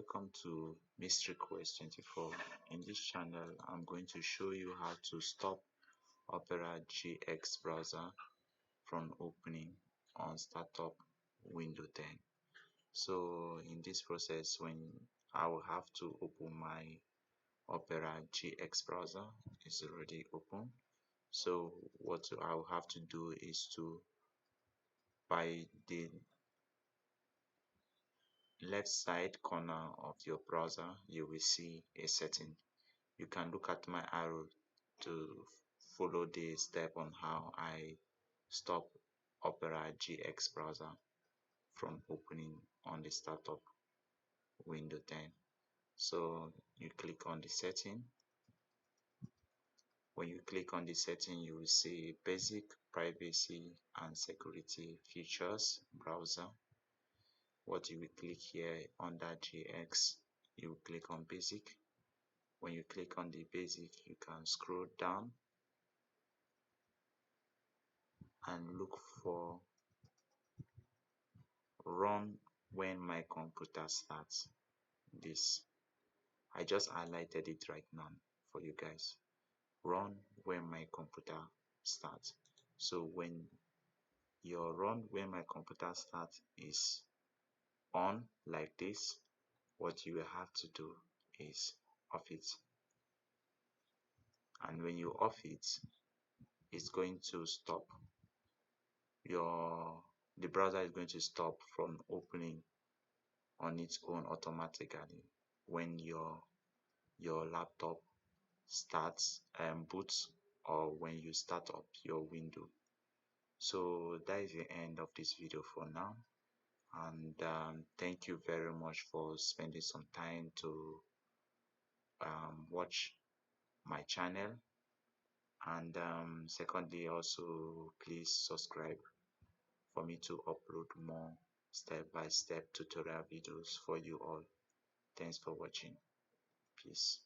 welcome to Mystery Quest 24. In this channel, I'm going to show you how to stop Opera GX browser from opening on startup Windows 10. So in this process, when I will have to open my Opera GX browser, it's already open. So what I will have to do is to, by the left side corner of your browser, you will see a setting. You can look at my arrow to follow the step on how I stop Opera GX browser from opening on the startup Windows 10. So you click on the setting. When you click on the setting, you will see basic privacy and security features browser. What you will click here under GX, you will click on basic. When you click on the basic, you can scroll down and look for run when my computer starts. This, I just highlighted it right now for you guys. Run when my computer starts. So when your run when my computer starts is on like this, what you will have to do is off it. And when you off it, it's going to stop your the browser is going to stop from opening on its own automatically when your laptop starts boots, or when you start up your window. So that is the end of this video for now, and thank you very much for spending some time to watch my channel. And secondly, also please subscribe for me to upload more step-by-step tutorial videos for you all. Thanks for watching. Peace.